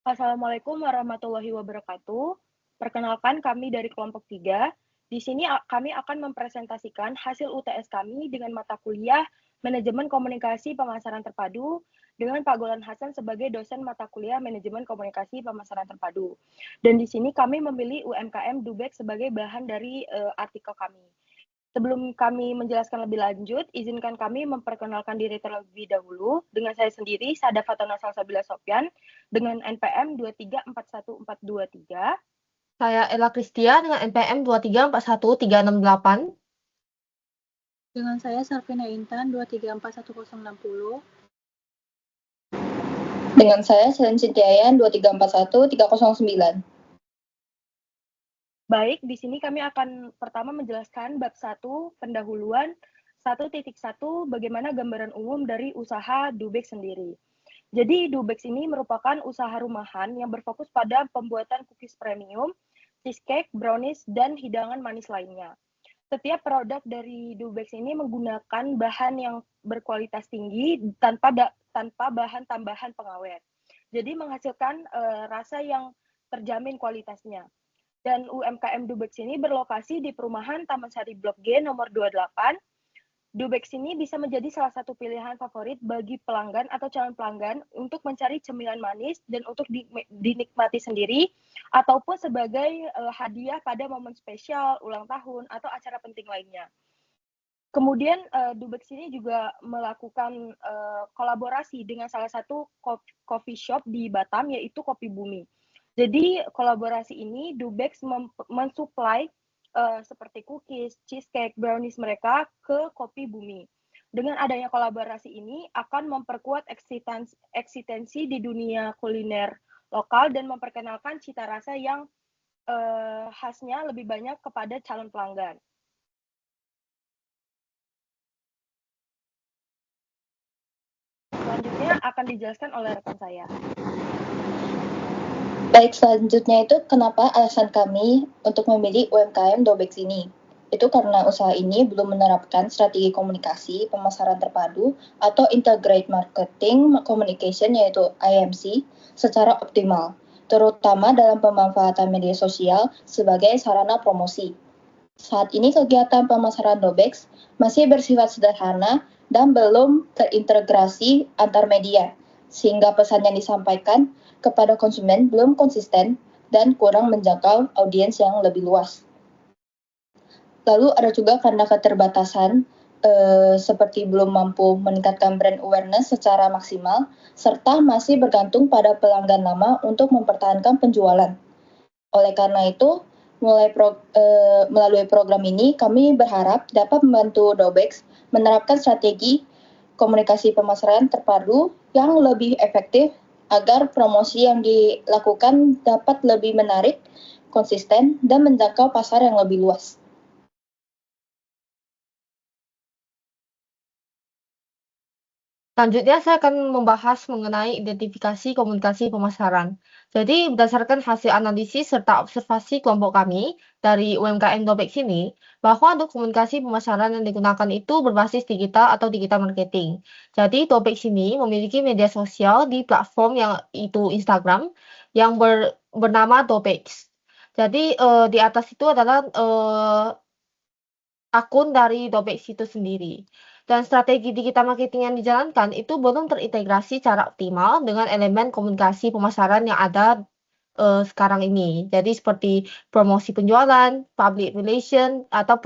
Assalamualaikum warahmatullahi wabarakatuh. Perkenalkan kami dari kelompok 3. Di sini kami akan mempresentasikan hasil UTS kami dengan mata kuliah Manajemen Komunikasi Pemasaran Terpadu dengan Pak Golan Hasan sebagai dosen mata kuliah Manajemen Komunikasi Pemasaran Terpadu. Dan di sini kami memilih UMKM Dubek sebagai bahan dari artikel kami. Sebelum kami menjelaskan lebih lanjut, izinkan kami memperkenalkan diri terlebih dahulu. Dengan saya sendiri, Sada Fatona Salsabila Sofyan, dengan NPM 2341423. Saya Ella Kristia dengan NPM 2341368. Dengan saya Sarvina Intan 2341060. Dengan saya Selen Sintiayan 2341309. Baik, di sini kami akan pertama menjelaskan bab 1, pendahuluan 1.1, bagaimana gambaran umum dari usaha Dubek sendiri. Jadi Dubex ini merupakan usaha rumahan yang berfokus pada pembuatan cookies premium, cheesecake, brownies, dan hidangan manis lainnya. Setiap produk dari Dubex ini menggunakan bahan yang berkualitas tinggi tanpa bahan tambahan pengawet. Jadi menghasilkan rasa yang terjamin kualitasnya. Dan UMKM Dubex ini berlokasi di perumahan Taman Sari Blok G nomor 28. Dubex ini bisa menjadi salah satu pilihan favorit bagi pelanggan atau calon pelanggan untuk mencari cemilan manis dan untuk dinikmati sendiri ataupun sebagai hadiah pada momen spesial, ulang tahun, atau acara penting lainnya. Kemudian Dubex ini juga melakukan kolaborasi dengan salah satu coffee shop di Batam, yaitu Kopi Bumi. Jadi kolaborasi ini Dubex mensuplai seperti cookies, cheesecake, brownies mereka ke Kopi Bumi. Dengan adanya kolaborasi ini akan memperkuat eksistensi di dunia kuliner lokal dan memperkenalkan cita rasa yang khasnya lebih banyak kepada calon pelanggan. Selanjutnya akan dijelaskan oleh rekan saya. Baik, selanjutnya itu kenapa alasan kami untuk memilih UMKM Dobex ini. Itu karena usaha ini belum menerapkan strategi komunikasi pemasaran terpadu atau Integrated Marketing Communication yaitu IMC secara optimal, terutama dalam pemanfaatan media sosial sebagai sarana promosi. Saat ini kegiatan pemasaran Dobex masih bersifat sederhana dan belum terintegrasi antar media, sehingga pesan yang disampaikan kepada konsumen belum konsisten dan kurang menjangkau audiens yang lebih luas. Lalu ada juga karena keterbatasan seperti belum mampu meningkatkan brand awareness secara maksimal, serta masih bergantung pada pelanggan lama untuk mempertahankan penjualan. Oleh karena itu, melalui program ini, kami berharap dapat membantu Dobex menerapkan strategi komunikasi pemasaran terpadu yang lebih efektif agar promosi yang dilakukan dapat lebih menarik, konsisten, dan menjangkau pasar yang lebih luas. Selanjutnya saya akan membahas mengenai identifikasi komunikasi pemasaran. Jadi berdasarkan hasil analisis serta observasi kelompok kami dari UMKM Dobex ini, bahwa untuk komunikasi pemasaran yang digunakan itu berbasis digital atau digital marketing. Jadi Dobex ini memiliki media sosial di platform yang itu Instagram yang bernama Dobex. Jadi di atas itu adalah akun dari Dobex itu sendiri. Dan strategi digital marketing yang dijalankan itu belum terintegrasi secara optimal dengan elemen komunikasi pemasaran yang ada sekarang ini. Jadi seperti promosi penjualan, public relation, atau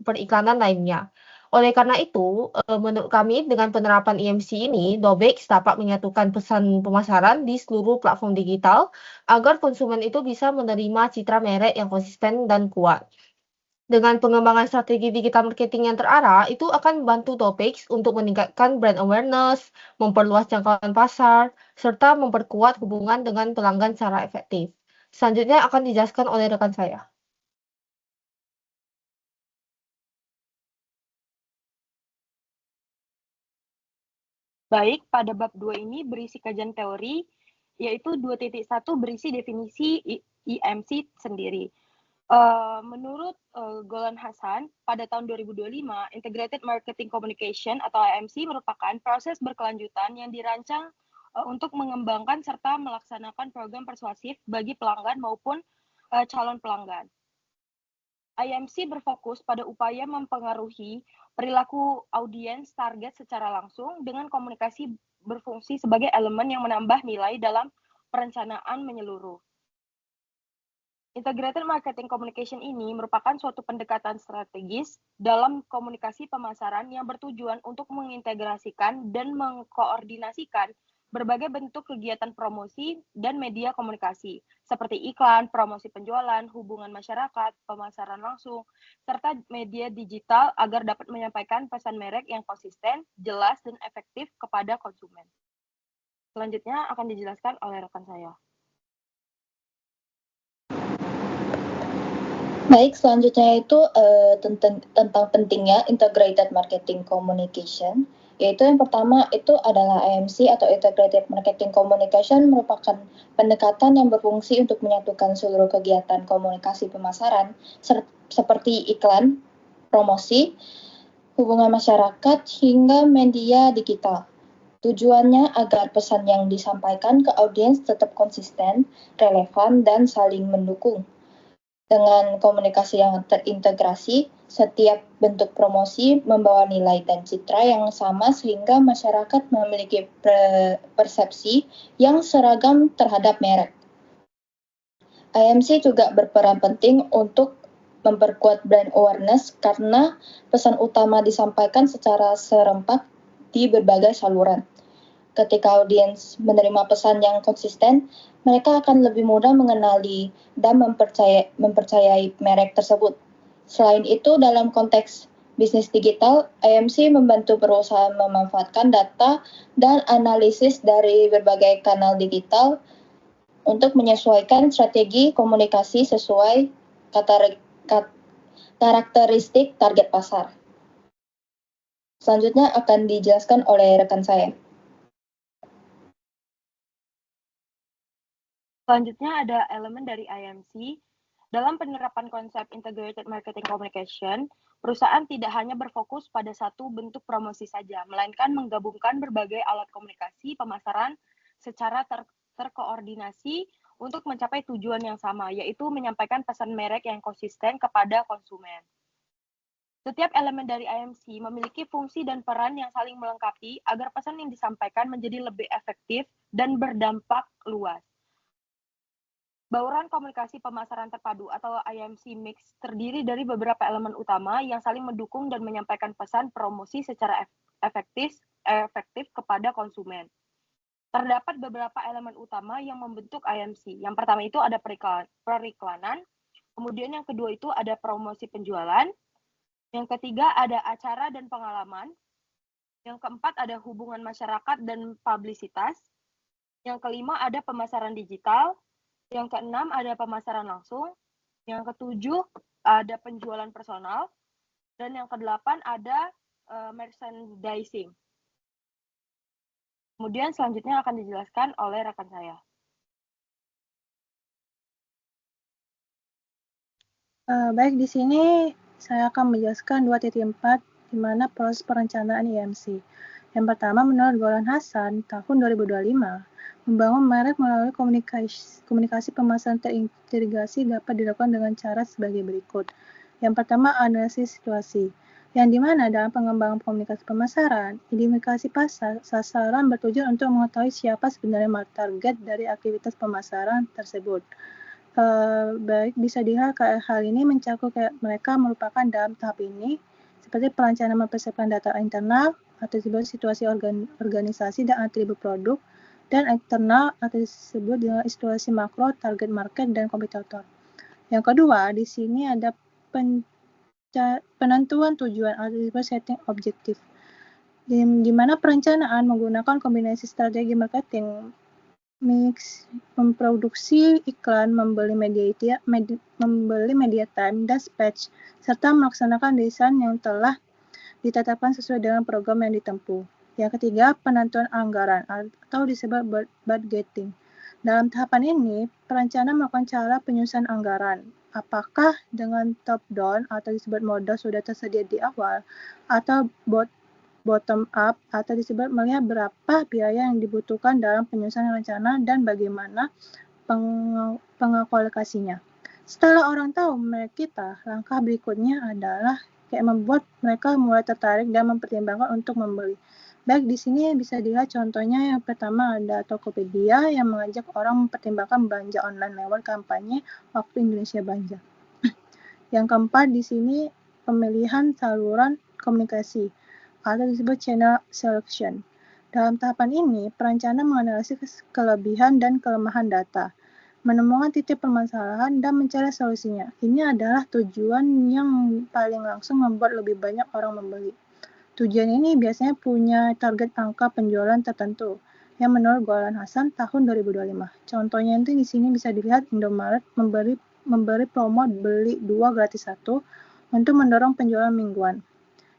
periklanan lainnya. Oleh karena itu, menurut kami dengan penerapan IMC ini, Dobex dapat menyatukan pesan pemasaran di seluruh platform digital agar konsumen itu bisa menerima citra merek yang konsisten dan kuat. Dengan pengembangan strategi digital marketing yang terarah, itu akan membantu Dobex untuk meningkatkan brand awareness, memperluas jangkauan pasar, serta memperkuat hubungan dengan pelanggan secara efektif. Selanjutnya akan dijelaskan oleh rekan saya. Baik, pada bab 2 ini berisi kajian teori, yaitu 2.1 berisi definisi IMC sendiri. Menurut Golan Hasan, pada tahun 2025, Integrated Marketing Communication atau IMC merupakan proses berkelanjutan yang dirancang untuk mengembangkan serta melaksanakan program persuasif bagi pelanggan maupun calon pelanggan. IMC berfokus pada upaya mempengaruhi perilaku audiens target secara langsung dengan komunikasi berfungsi sebagai elemen yang menambah nilai dalam perencanaan menyeluruh. Integrated Marketing Communication ini merupakan suatu pendekatan strategis dalam komunikasi pemasaran yang bertujuan untuk mengintegrasikan dan mengkoordinasikan berbagai bentuk kegiatan promosi dan media komunikasi, seperti iklan, promosi penjualan, hubungan masyarakat, pemasaran langsung, serta media digital agar dapat menyampaikan pesan merek yang konsisten, jelas, dan efektif kepada konsumen. Selanjutnya akan dijelaskan oleh rekan saya. Baik, selanjutnya itu tentang pentingnya Integrated Marketing Communication, yaitu yang pertama itu adalah IMC atau Integrated Marketing Communication merupakan pendekatan yang berfungsi untuk menyatukan seluruh kegiatan komunikasi pemasaran seperti iklan, promosi, hubungan masyarakat, hingga media digital. Tujuannya agar pesan yang disampaikan ke audiens tetap konsisten, relevan, dan saling mendukung. Dengan komunikasi yang terintegrasi, setiap bentuk promosi membawa nilai dan citra yang sama sehingga masyarakat memiliki persepsi yang seragam terhadap merek. IMC juga berperan penting untuk memperkuat brand awareness karena pesan utama disampaikan secara serempak di berbagai saluran. Ketika audiens menerima pesan yang konsisten, mereka akan lebih mudah mengenali dan mempercayai merek tersebut. Selain itu, dalam konteks bisnis digital, IMC membantu perusahaan memanfaatkan data dan analisis dari berbagai kanal digital untuk menyesuaikan strategi komunikasi sesuai karakteristik target pasar. Selanjutnya akan dijelaskan oleh rekan saya. Selanjutnya ada elemen dari IMC. Dalam penerapan konsep Integrated Marketing Communication, perusahaan tidak hanya berfokus pada satu bentuk promosi saja, melainkan menggabungkan berbagai alat komunikasi pemasaran secara terkoordinasi untuk mencapai tujuan yang sama, yaitu menyampaikan pesan merek yang konsisten kepada konsumen. Setiap elemen dari IMC memiliki fungsi dan peran yang saling melengkapi agar pesan yang disampaikan menjadi lebih efektif dan berdampak luas. Bauran komunikasi pemasaran terpadu atau IMC Mix terdiri dari beberapa elemen utama yang saling mendukung dan menyampaikan pesan promosi secara efektif kepada konsumen. Terdapat beberapa elemen utama yang membentuk IMC. Yang pertama itu ada periklanan, kemudian yang kedua itu ada promosi penjualan, yang ketiga ada acara dan pengalaman, yang keempat ada hubungan masyarakat dan publisitas, yang kelima ada pemasaran digital, yang keenam ada pemasaran langsung, yang ketujuh ada penjualan personal, dan yang kedelapan ada merchandising. Kemudian selanjutnya akan dijelaskan oleh rekan saya. Baik, di sini saya akan menjelaskan 2.4 di mana proses perencanaan IMC. Yang pertama, menurut Golan Hasan, tahun 2025, membangun merek melalui komunikasi pemasaran terintegrasi dapat dilakukan dengan cara sebagai berikut. Yang pertama, analisis situasi, yang dimana dalam pengembangan komunikasi pemasaran, identifikasi pasar, sasaran bertujuan untuk mengetahui siapa sebenarnya target dari aktivitas pemasaran tersebut. Baik, bisa dilihat hal ini mencakup mereka merupakan dalam tahap ini seperti perencanaan mempersiapkan data internal atau disebut situasi organisasi dan atribut produk, dan eksternal atau disebut dengan situasi makro, target market, dan kompetitor. Yang kedua, di sini ada penentuan tujuan atau disebut setting objektif, di mana perencanaan menggunakan kombinasi strategi marketing mix, memproduksi iklan, membeli media time dan spatch, serta melaksanakan desain yang telah ditetapkan sesuai dengan program yang ditempuh. Yang ketiga, penentuan anggaran atau disebut budgeting. Dalam tahapan ini, perencana melakukan cara penyusunan anggaran. Apakah dengan top down atau disebut modal sudah tersedia di awal atau bottom up atau disebut melihat berapa biaya yang dibutuhkan dalam penyusunan rencana dan bagaimana pengalokasinya. Setelah orang tahu merek kita, langkah berikutnya adalah membuat mereka mulai tertarik dan mempertimbangkan untuk membeli. Baik, di sini bisa dilihat contohnya. Yang pertama ada Tokopedia yang mengajak orang mempertimbangkan belanja online lewat kampanye Waktu Indonesia Belanja. Yang keempat di sini pemilihan saluran komunikasi atau disebut channel selection. Dalam tahapan ini, perencana menganalisis kelebihan dan kelemahan data, menemukan titik permasalahan dan mencari solusinya. Ini adalah tujuan yang paling langsung membuat lebih banyak orang membeli. Tujuan ini biasanya punya target angka penjualan tertentu yang menurut Golan Hasan tahun 2025. Contohnya itu di sini bisa dilihat Indomaret memberi promo beli 2 gratis 1 untuk mendorong penjualan mingguan.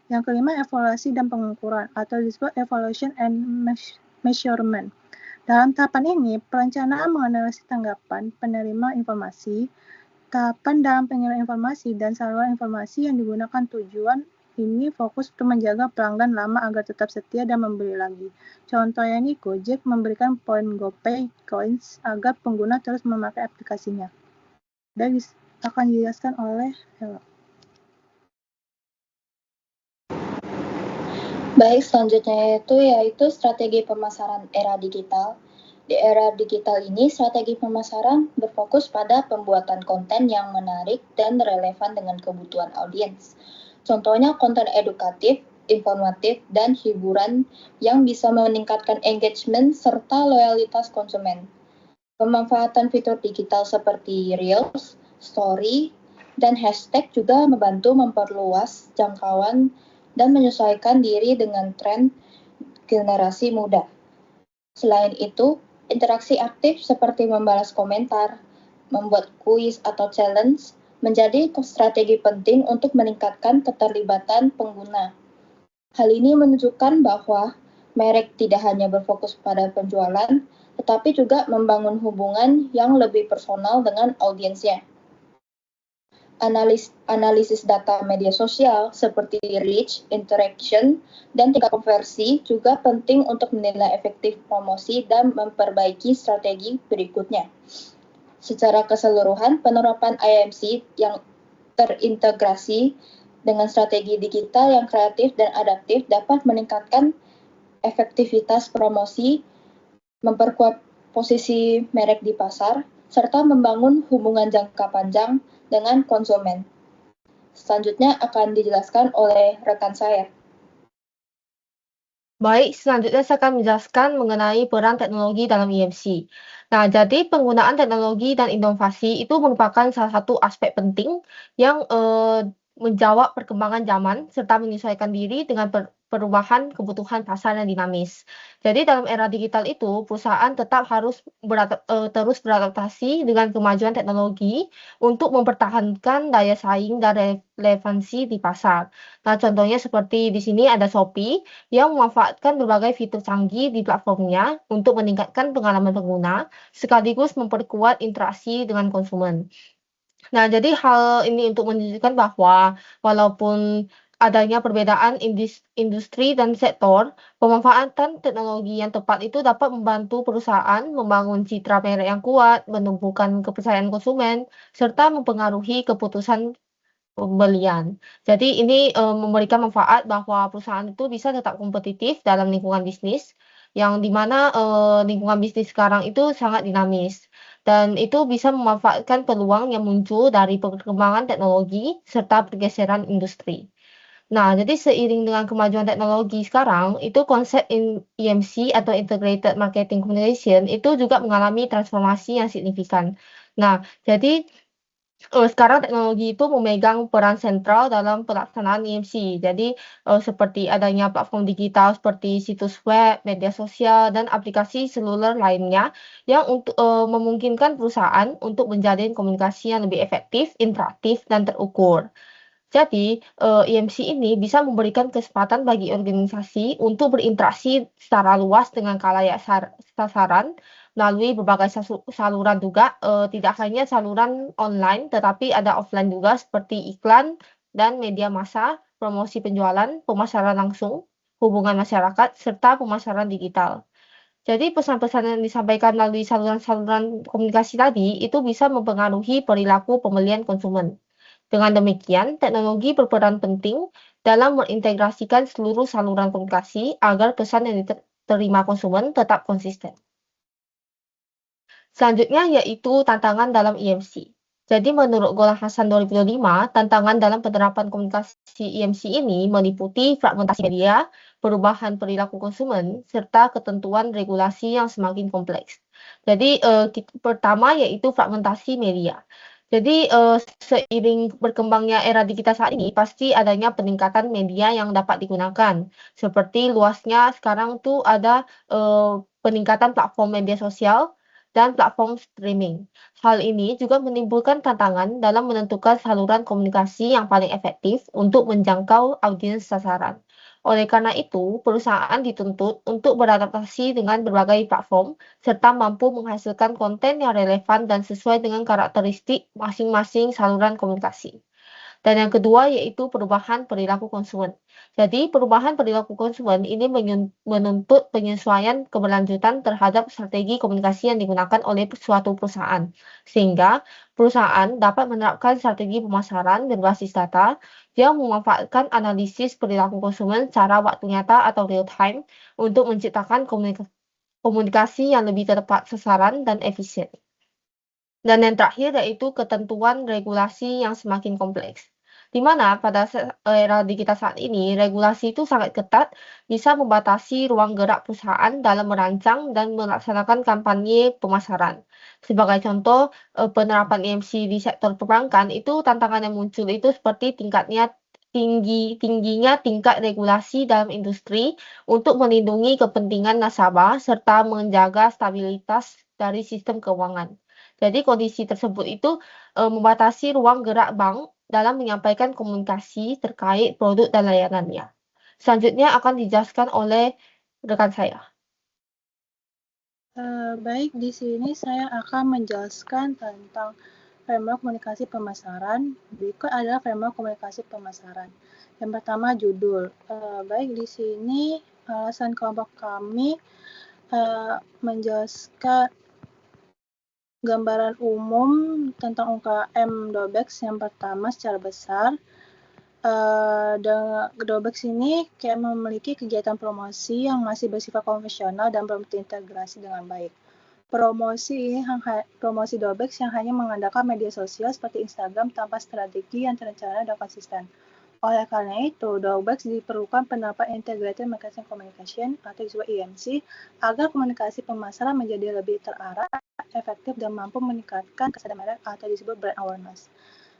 Yang kelima, evaluasi dan pengukuran atau disebut evaluation and measurement. Dalam tahapan ini, perencanaan menganalisis tanggapan penerima informasi, tahapan dalam pengiriman informasi, dan saluran informasi yang digunakan. Tujuan ini fokus untuk menjaga pelanggan lama agar tetap setia dan membeli lagi. Contohnya ini Gojek memberikan poin GoPay Coins agar pengguna terus memakai aplikasinya. Dan akan dijelaskan oleh Hela. Baik, selanjutnya yaitu strategi pemasaran era digital. Di era digital ini, strategi pemasaran berfokus pada pembuatan konten yang menarik dan relevan dengan kebutuhan audiens. Contohnya konten edukatif, informatif, dan hiburan yang bisa meningkatkan engagement serta loyalitas konsumen. Pemanfaatan fitur digital seperti Reels, Story, dan hashtag juga membantu memperluas jangkauan dan menyesuaikan diri dengan tren generasi muda. Selain itu, interaksi aktif seperti membalas komentar, membuat kuis atau challenge, menjadi strategi penting untuk meningkatkan keterlibatan pengguna. Hal ini menunjukkan bahwa merek tidak hanya berfokus pada penjualan, tetapi juga membangun hubungan yang lebih personal dengan audiensnya. Analisis data media sosial seperti reach, interaction, dan tingkat konversi juga penting untuk menilai efektif promosi dan memperbaiki strategi berikutnya. Secara keseluruhan, penerapan IMC yang terintegrasi dengan strategi digital yang kreatif dan adaptif dapat meningkatkan efektivitas promosi, memperkuat posisi merek di pasar, serta membangun hubungan jangka panjang dengan konsumen. Selanjutnya akan dijelaskan oleh rekan saya. Baik, selanjutnya saya akan menjelaskan mengenai peran teknologi dalam IMC. Nah, jadi penggunaan teknologi dan inovasi itu merupakan salah satu aspek penting yang menjawab perkembangan zaman serta menyesuaikan diri dengan perubahan kebutuhan pasar yang dinamis. Jadi dalam era digital itu, perusahaan tetap harus terus beradaptasi dengan kemajuan teknologi untuk mempertahankan daya saing dan relevansi di pasar. Nah, contohnya seperti di sini ada Shopee yang memanfaatkan berbagai fitur canggih di platformnya untuk meningkatkan pengalaman pengguna, sekaligus memperkuat interaksi dengan konsumen. Nah, jadi hal ini untuk menunjukkan bahwa walaupun adanya perbedaan industri dan sektor, pemanfaatan teknologi yang tepat itu dapat membantu perusahaan membangun citra merek yang kuat, menumbuhkan kepercayaan konsumen, serta mempengaruhi keputusan pembelian. Jadi ini memberikan manfaat bahwa perusahaan itu bisa tetap kompetitif dalam lingkungan bisnis, yang dimana lingkungan bisnis sekarang itu sangat dinamis. Dan itu bisa memanfaatkan peluang yang muncul dari perkembangan teknologi serta pergeseran industri. Nah, jadi seiring dengan kemajuan teknologi sekarang, itu konsep IMC atau Integrated Marketing Communication itu juga mengalami transformasi yang signifikan. Nah, jadi sekarang teknologi itu memegang peran sentral dalam pelaksanaan IMC. Jadi, seperti adanya platform digital seperti situs web, media sosial, dan aplikasi seluler lainnya yang memungkinkan perusahaan untuk menjalin komunikasi yang lebih efektif, interaktif, dan terukur. Jadi, IMC ini bisa memberikan kesempatan bagi organisasi untuk berinteraksi secara luas dengan khalayak sasaran melalui berbagai saluran juga, tidak hanya saluran online, tetapi ada offline juga seperti iklan dan media massa, promosi penjualan, pemasaran langsung, hubungan masyarakat, serta pemasaran digital. Jadi pesan-pesan yang disampaikan melalui saluran-saluran komunikasi tadi itu bisa mempengaruhi perilaku pembelian konsumen. Dengan demikian, teknologi berperan penting dalam mengintegrasikan seluruh saluran komunikasi agar pesan yang diterima konsumen tetap konsisten. Selanjutnya yaitu tantangan dalam EMC. Jadi menurut Golan Hasan 2005, tantangan dalam penerapan komunikasi EMC ini meliputi fragmentasi media, perubahan perilaku konsumen, serta ketentuan regulasi yang semakin kompleks. Jadi pertama yaitu fragmentasi media. Jadi seiring berkembangnya era digital saat ini, pasti adanya peningkatan media yang dapat digunakan. Seperti luasnya sekarang tuh ada peningkatan platform media sosial dan platform streaming. Hal ini juga menimbulkan tantangan dalam menentukan saluran komunikasi yang paling efektif untuk menjangkau audiens sasaran. Oleh karena itu, perusahaan dituntut untuk beradaptasi dengan berbagai platform serta mampu menghasilkan konten yang relevan dan sesuai dengan karakteristik masing-masing saluran komunikasi. Dan yang kedua yaitu perubahan perilaku konsumen. Jadi perubahan perilaku konsumen ini menuntut penyesuaian keberlanjutan terhadap strategi komunikasi yang digunakan oleh suatu perusahaan. Sehingga perusahaan dapat menerapkan strategi pemasaran berbasis data yang memanfaatkan analisis perilaku konsumen secara waktu nyata atau real time untuk menciptakan komunikasi yang lebih tepat sasaran dan efisien. Dan yang terakhir yaitu ketentuan regulasi yang semakin kompleks. Di mana pada era digital saat ini, regulasi itu sangat ketat, bisa membatasi ruang gerak perusahaan dalam merancang dan melaksanakan kampanye pemasaran. Sebagai contoh, penerapan EMC di sektor perbankan itu tantangan yang muncul itu seperti tingginya tingkat regulasi dalam industri untuk melindungi kepentingan nasabah serta menjaga stabilitas dari sistem keuangan. Jadi kondisi tersebut itu membatasi ruang gerak bank dalam menyampaikan komunikasi terkait produk dan layanannya. Selanjutnya akan dijelaskan oleh rekan saya. Baik, di sini saya akan menjelaskan tentang framework komunikasi pemasaran. Berikut adalah framework komunikasi pemasaran. Yang pertama judul. Baik, di sini alasan kelompok kami menjelaskan gambaran umum tentang UMKM Dobex yang pertama secara besar. Dobex ini kayak memiliki kegiatan promosi yang masih bersifat konvensional dan belum terintegrasi dengan baik. Promosi Dobex yang hanya mengandalkan media sosial seperti Instagram tanpa strategi yang terencana dan konsisten. Oleh karena itu, Dobex diperlukan penerapan Integrated Marketing Communication atau disebut EMC agar komunikasi pemasaran menjadi lebih terarah, efektif, dan mampu meningkatkan kesadaran merek atau disebut brand awareness.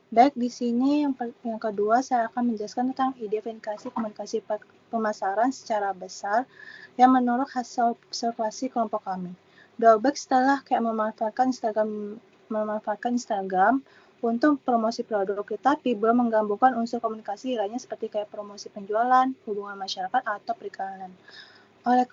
Baik, di sini yang kedua saya akan menjelaskan tentang identifikasi komunikasi pemasaran secara besar yang menurut hasil observasi kelompok kami. Dobex telah kayak memanfaatkan Instagram untuk promosi produk, tetapi belum menggabungkan unsur komunikasi lainnya seperti kayak promosi penjualan, hubungan masyarakat, atau periklanan. Oleh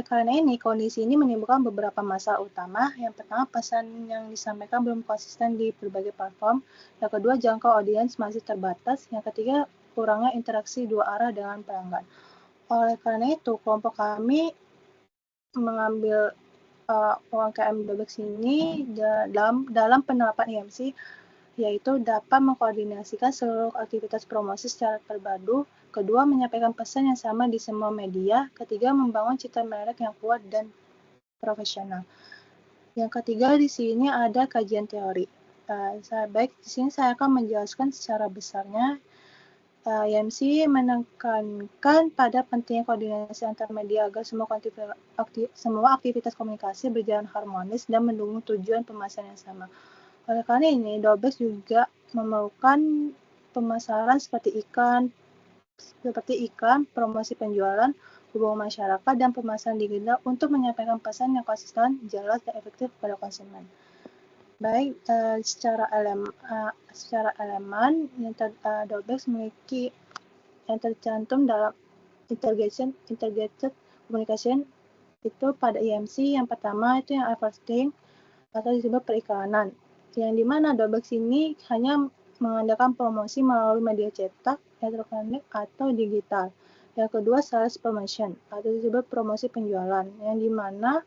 karena ini, kondisi ini menimbulkan beberapa masalah utama. Yang pertama, pesan yang disampaikan belum konsisten di berbagai platform. Yang kedua, jangkau audiens masih terbatas. Yang ketiga, kurangnya interaksi dua arah dengan pelanggan. Oleh karena itu, kelompok kami mengambil UMKM Dobex ini dalam penerapan EMC, yaitu dapat mengkoordinasikan seluruh aktivitas promosi secara terpadu. Kedua, menyampaikan pesan yang sama di semua media. Ketiga, membangun citra merek yang kuat dan profesional. Yang ketiga, di sini ada kajian teori. Di sini saya akan menjelaskan secara besarnya. EMC menekankan pada pentingnya koordinasi antar media agar semua aktivitas komunikasi berjalan harmonis dan mendukung tujuan pemasaran yang sama. Oleh karena ini, Dobex juga memerlukan pemasaran seperti iklan, promosi penjualan, hubungan masyarakat, dan pemasaran digital untuk menyampaikan pesan yang konsisten, jelas, dan efektif kepada konsumen. Baik, secara elemen Dobex memiliki yang tercantum dalam integrated communication itu pada EMC. Yang pertama itu yang advertising atau disebut periklanan, yang dimana Dobex ini hanya mengandalkan promosi melalui media cetak, elektronik, atau digital. Yang kedua, sales promotion atau disebut promosi penjualan, yang dimana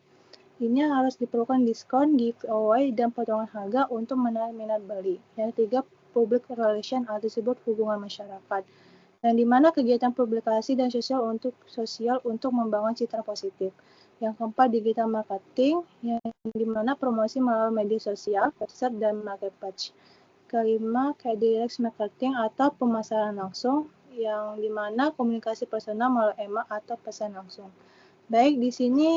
ini harus diperlukan diskon, giveaway, dan potongan harga untuk menarik minat beli. Yang ketiga, public relation atau disebut hubungan masyarakat, yang dimana kegiatan publikasi dan sosial untuk membangun citra positif. Yang keempat, digital marketing, yang dimana promosi melalui media sosial, website, dan marketplace. Kelima, direct marketing atau pemasaran langsung, yang dimana komunikasi personal melalui email atau pesan langsung. Baik, di sini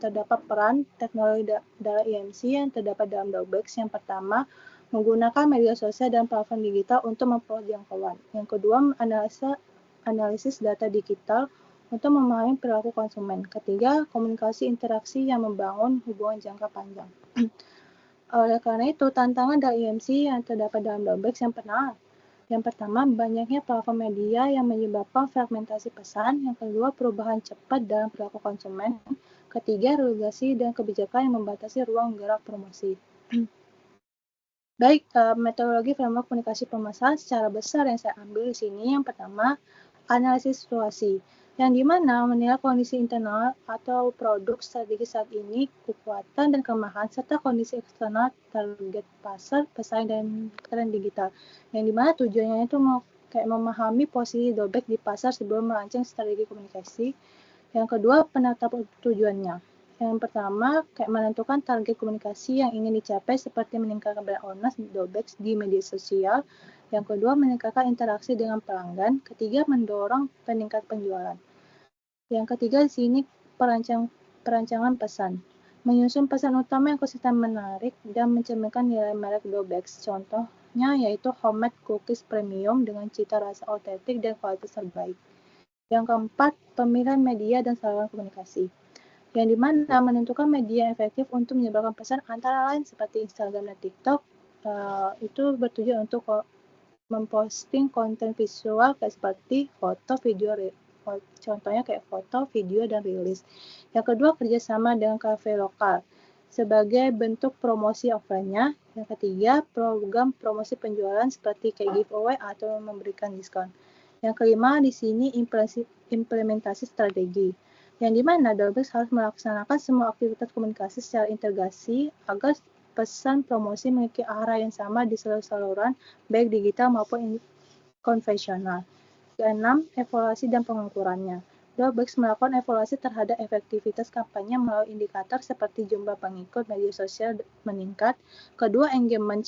terdapat peran teknologi dalam IMC yang terdapat dalam Dobex. Yang pertama, menggunakan media sosial dan platform digital untuk memperoleh jangkauan. Yang kedua, analisis data digital untuk memahami perilaku konsumen. Ketiga, komunikasi interaksi yang membangun hubungan jangka panjang. Oleh karena itu, tantangan dari IMC yang terdapat dalam Dobex yang pertama, banyaknya platform media yang menyebabkan fragmentasi pesan. Yang kedua, perubahan cepat dalam perilaku konsumen. Ketiga, regulasi dan kebijakan yang membatasi ruang gerak promosi. Baik, metodologi framework komunikasi pemasaran secara besar yang saya ambil di sini. Yang pertama, analisis situasi, yang dimana menilai kondisi internal atau produk strategi saat ini, kekuatan dan kelemahan, serta kondisi eksternal, target pasar, pesaing, dan tren digital. Yang dimana tujuannya itu memahami posisi Dobex di pasar sebelum merancang strategi komunikasi. Yang kedua, penetapan tujuannya. Yang pertama, menentukan target komunikasi yang ingin dicapai seperti meningkatkan brand awareness Dobex di media sosial. Yang kedua, meningkatkan interaksi dengan pelanggan. Ketiga, mendorong peningkat penjualan. Yang ketiga di sini perancangan pesan. Menyusun pesan utama yang konsisten, menarik, dan mencerminkan nilai merek Dobex. Contohnya yaitu homemade cookies premium dengan cita rasa otentik dan kualitas terbaik. Yang keempat, pemilihan media dan saluran komunikasi, yang dimana menentukan media yang efektif untuk menyebarkan pesan antara lain seperti Instagram dan TikTok. Itu bertujuan untuk memposting konten visual kayak seperti foto, video, contohnya kayak foto, video, dan rilis. Yang kedua, kerjasama dengan kafe lokal sebagai bentuk promosi offline-nya. Yang ketiga, program promosi penjualan seperti kayak giveaway atau memberikan diskon. Yang kelima, di sini implementasi strategi, yang dimana Dobex harus melaksanakan semua aktivitas komunikasi secara integrasi agar pesan promosi memiliki arah yang sama di seluruh saluran, baik digital maupun konvensional. Keenam, evaluasi dan pengukurannya. Dobex melakukan evaluasi terhadap efektivitas kampanye melalui indikator seperti jumlah pengikut media sosial meningkat. Kedua, engagement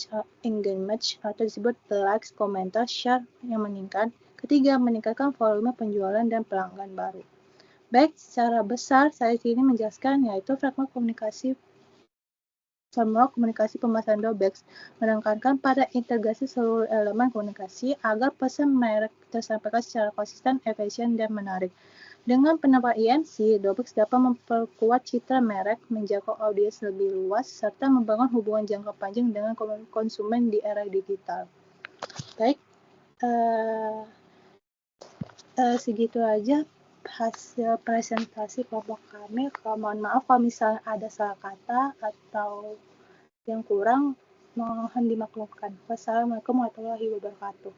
atau disebut likes, komentar, share yang meningkat. Ketiga, meningkatkan volume penjualan dan pelanggan baru. Baik, secara besar saya sini menjelaskan yaitu framework komunikasi pemasaran Dobex menekankan pada integrasi seluruh elemen komunikasi agar pesan merek tersampaikan secara konsisten, efisien, dan menarik. Dengan penerapan IMC, Dobex dapat memperkuat citra merek, menjangkau audiens lebih luas, serta membangun hubungan jangka panjang dengan konsumen di era digital. Baik, segitu aja hasil presentasi kelompok kami. Mohon maaf kalau misalnya ada salah kata atau yang kurang, mohon dimaklumkan. Wassalamualaikum warahmatullahi wabarakatuh.